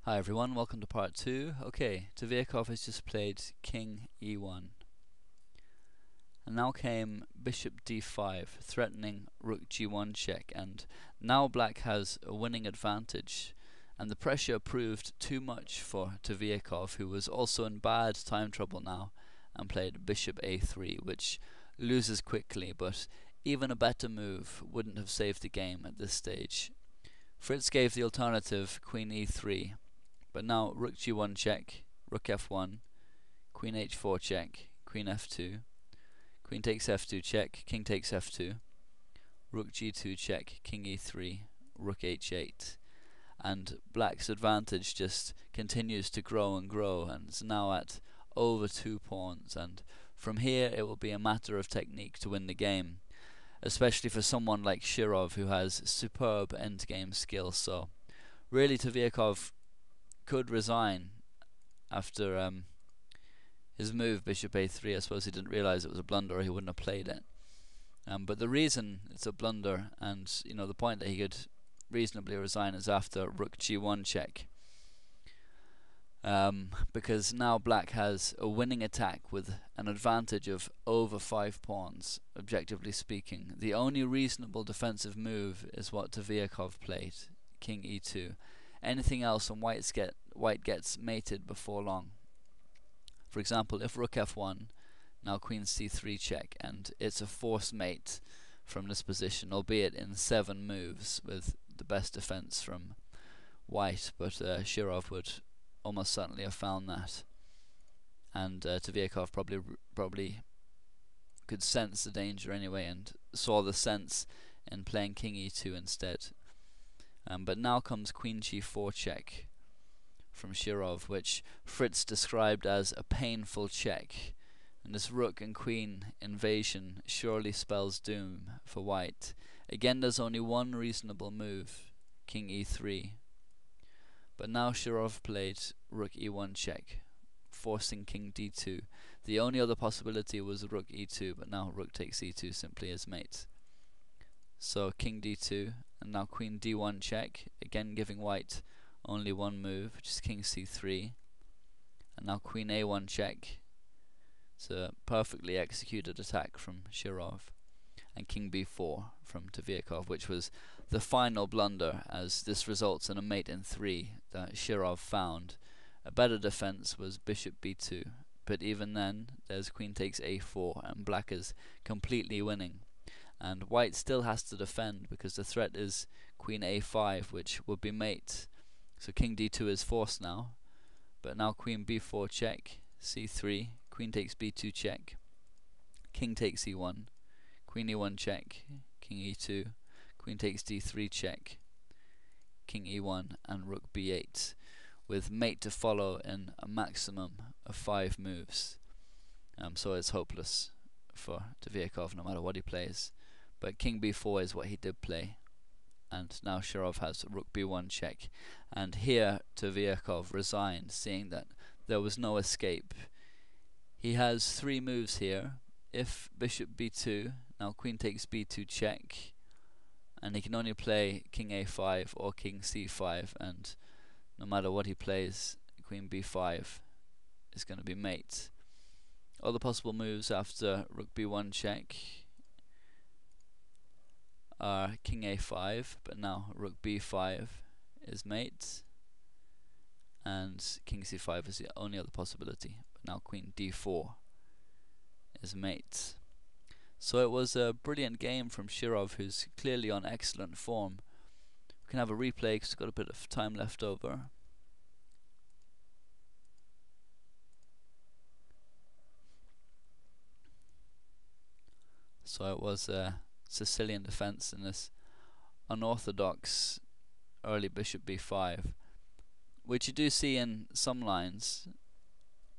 Hi everyone, welcome to part 2. Okay, Tiviakov has just played King e1. And now came Bishop d5, threatening Rook g1 check, and now Black has a winning advantage. And the pressure proved too much for Tiviakov, who was also in bad time trouble now, and played Bishop a3, which loses quickly, but even a better move wouldn't have saved the game at this stage. Fritz gave the alternative Queen e3. But now Rook g1 check, Rook f1, Queen h4 check, Queen f2, Queen takes f2 check, King takes f2, Rook g2 check, King e3, Rook h8. And Black's advantage just continues to grow and grow, and it's now at over 2 pawns, and from here it will be a matter of technique to win the game, especially for someone like Shirov, who has superb endgame skill. So really Tiviakov could resign after his move Bishop a3. I suppose he didn't realize it was a blunder, or he wouldn't have played it. But the reason it's a blunder, and the point that he could reasonably resign, is after Rook g1 check, because now Black has a winning attack with an advantage of over 5 pawns, objectively speaking. The only reasonable defensive move is what Tiviakov played, King e2. Anything else and white gets mated before long. For example, if Rook f1, now Queen c3 check, and it's a forced mate from this position, albeit in 7 moves with the best defense from white, but Shirov would almost certainly have found that, and Tiviakov probably could sense the danger anyway, and saw the sense in playing King e2 instead. But now comes Queen g4 check from Shirov, which Fritz described as a painful check. And this Rook and Queen invasion surely spells doom for white. Again, there's only one reasonable move, King e3. But now Shirov played Rook e1 check, forcing King d2. The only other possibility was Rook e2, but now Rook takes e2 simply as mate. So King d2, and now Queen d1 check, again giving white only one move, which is King c3. And now Queen a1 check. It's a perfectly executed attack from Shirov. And King b4 from Tiviakov, which was the final blunder, as this results in a mate in 3 that Shirov found. A better defense was Bishop b2, but even then there's Queen takes a4, and Black is completely winning. And white still has to defend, because the threat is Queen a5, which would be mate. So King d2 is forced now, but now Queen b4 check, c3, Queen takes b2 check, King takes e1, Queen e1 check, King e2, Queen takes d3 check, King e1, and Rook b8, with mate to follow in a maximum of 5 moves. So it's hopeless for Tiviakov no matter what he plays. But King b4 is what he did play, and now Shirov has Rook b1 check. And here Tiviakov resigned, seeing that there was no escape. He has 3 moves here. If Bishop b2, now Queen takes b2 check, and he can only play King a5 or King c5, and no matter what he plays, Queen b5 is going to be mate. Other possible moves after Rook b1 check are King a5, but now Rook b5 is mate, and King c5 is the only other possibility. But now Queen d4 is mate. So it was a brilliant game from Shirov, who's clearly on excellent form. We can have a replay because we've got a bit of time left over. So it was a Sicilian defense in this unorthodox early Bishop b5, which you do see in some lines.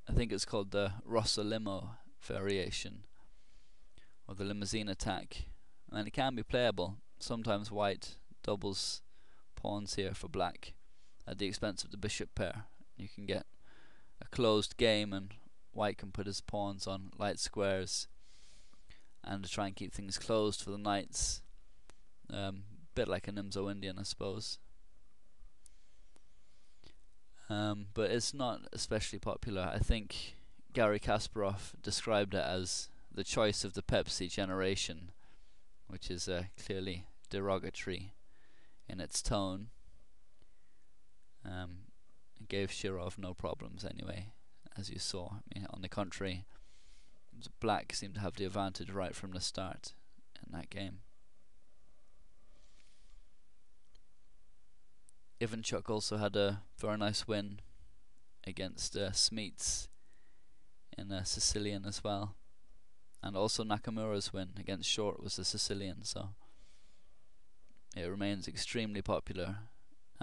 I think it's called the Rossolimo variation, or the limousine attack, and it can be playable. Sometimes white doubles pawns here for black at the expense of the bishop pair. You can get a closed game, and white can put his pawns on light squares and to try and keep things closed for the knights. Bit like a Nimzo Indian, I suppose. but it's not especially popular. I think Garry Kasparov described it as the choice of the Pepsi generation, which is clearly derogatory in its tone. It gave Shirov no problems anyway, as you saw. I mean, on the contrary, Black seemed to have the advantage right from the start in that game. Ivanchuk also had a very nice win against Smeets in Sicilian as well, and also Nakamura's win against Short was the Sicilian, so it remains extremely popular,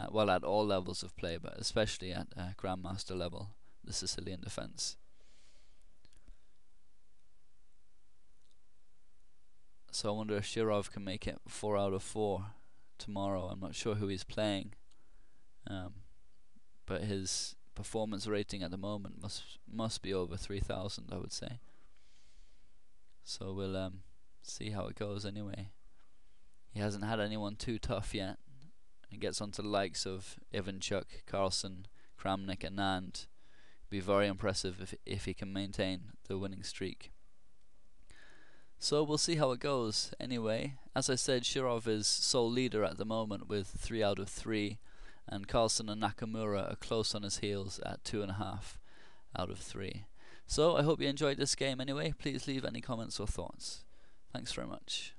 well, at all levels of play, but especially at Grandmaster level, the Sicilian defense. So I wonder if Shirov can make it 4 out of 4 tomorrow. I'm not sure who he's playing, but his performance rating at the moment must be over 3,000, I would say. So we'll see how it goes anyway. He hasn't had anyone too tough yet. He gets onto the likes of Ivanchuk, Carlsen, Kramnik and Nand. Be very impressive if he can maintain the winning streak. So we'll see how it goes anyway. As I said, Shirov is sole leader at the moment with 3 out of 3, and Carlsen and Nakamura are close on his heels at 2.5 out of 3. So I hope you enjoyed this game anyway. Please leave any comments or thoughts. Thanks very much.